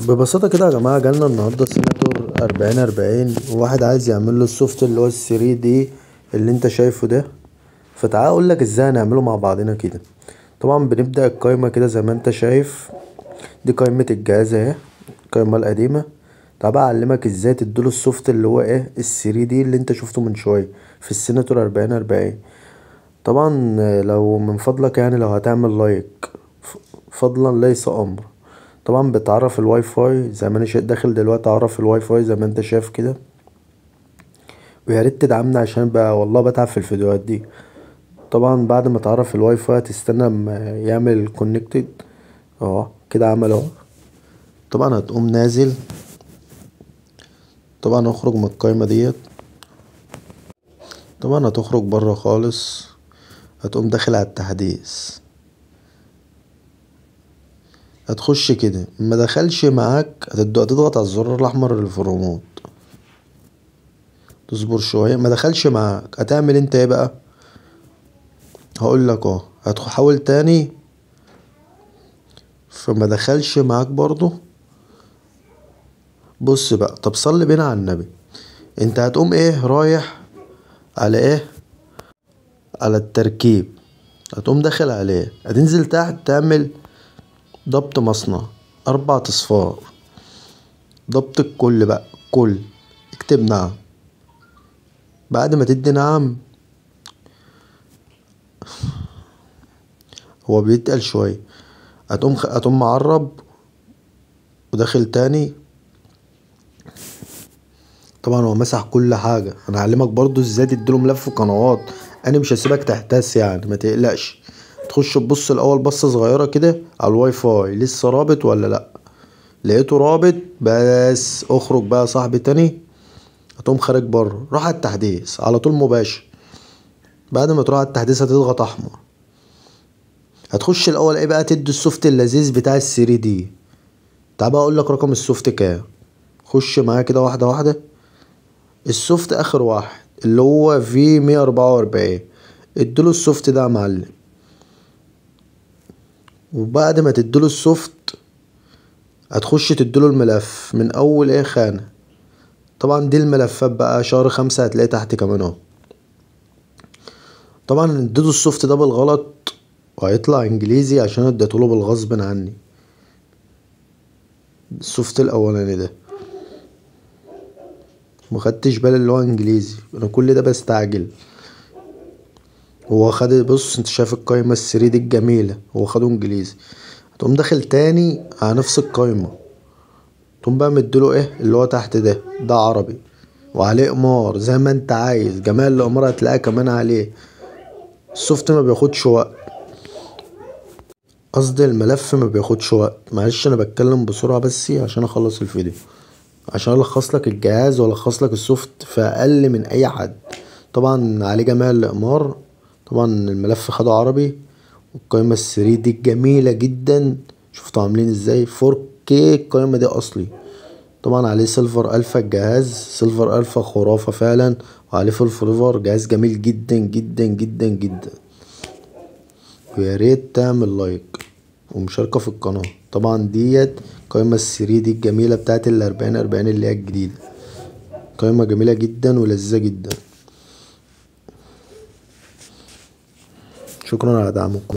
ببساطة كده يا جماعة، جالنا النهاردة سيناتور 4040، وواحد عايز يعمل له السوفت اللي هو الثري دي اللي انت شايفه ده. فتعال اقولك ازاي هنعمله مع بعضنا كده. طبعا بنبدأ القايمة كده زي ما انت شايف. دي قايمة الجهاز اهي، القايمة القديمة. تعال بقى اعلمك ازاي تديله السوفت اللي هو ايه الثري دي اللي انت شفته من شوية في السيناتور 4040. طبعا لو من فضلك يعني لو هتعمل لايك، فضلا ليس امر. طبعا بتعرف الواي فاي زي ما انا داخل دلوقتي اعرف الواي فاي زي ما انت شايف كده. ويا ريت تدعمنا عشان بقى والله بتعب في الفيديوهات دي. طبعا بعد ما تعرف الواي فاي هتستنى اما يعمل كونكتد اهو كده، عمل اهو. طبعا هتقوم نازل، طبعا اخرج من القايمة ديت. طبعا هتخرج بره خالص، هتقوم داخل على التحديث. هتخش كده، ما دخلش معاك هتضغط على الزرار الاحمر اللي في الريموت. تصبر شوية، ما دخلش معاك هتعمل انت ايه بقى؟ هقول لك اهو، هتحاول تاني فما دخلش معاك برضو. بص بقى، طب صلي بينا على النبي. انت هتقوم ايه رايح على ايه؟ على التركيب. هتقوم داخل عليه، هتنزل تحت تعمل ضبط مصنع 4 اصفار. ضبط الكل بقى كل، اكتب نعم. بعد ما تدي نعم، هو بيتقل شوية. هتقوم معرب وداخل تاني. طبعا هو مسح كل حاجة. انا هعلمك برضو ازاي تديله ملف قنوات. انا مش هسيبك تحتاس يعني، ما تقلقش. تخش تبص الاول بصة صغيرة كده على الواي فاي لسه رابط ولا لا. لقيته رابط بس اخرج بقى يا صاحبي تاني. هتقوم خارج بره، روح على التحديث على طول مباشر. بعد ما تروح على التحديث هتضغط احمر. هتخش الاول ايه بقى، تدي السوفت اللذيذ بتاع الثري دي. تعال بقى اقول لك رقم السوفت كام. خش معايا كده واحدة واحدة. السوفت اخر واحد اللي هو في 144. اديله السوفت ده يا معلم. وبعد ما تديله السوفت هتخش تديله الملف من اول ايه خانة. طبعا دي الملفات بقى شهر 5 هتلاقي تحت كمان اهو. طبعا اديته السوفت ده بالغلط وهيطلع انجليزي عشان اديتهوله بالغصب عني. السوفت الاولاني ده مخدتش بالي اللي هو انجليزي، انا كل ده بستعجل. هو خد، بص انت شايف القايمة الثري دي الجميلة، هو خده انجليزي. هتقوم داخل تاني على نفس القايمة. تقوم بقى مديله ايه اللي هو تحت ده عربي وعليه قمار زي ما انت عايز. جميع القمار هتلاقيها كمان عليه. السوفت ما بياخدش وقت، قصدي الملف ما بياخدش وقت. معلش انا بتكلم بسرعة بس عشان اخلص الفيديو، عشان الخص لك الجهاز والخص لك السوفت في اقل من اي حد. طبعا عليه جميع الاقمار. طبعا الملف خده عربي. والقايمة الثري دي الجميلة جدا، شفتوا عاملين ازاي 4K. القايمة دي اصلي. طبعا عليه سيلفر الفا، الجهاز سيلفر الفا خرافة فعلا. وعليه فول فليفر، جهاز جميل جدا جدا جدا جدا. ويا ريت تعمل لايك ومشاركة في القناة. طبعا ديت قائمة الثري دي الجميلة بتاعت ال4040 اللي هي الجديدة. قائمة جميلة جدا ولذيذة جدا. شكرا على دعمكم.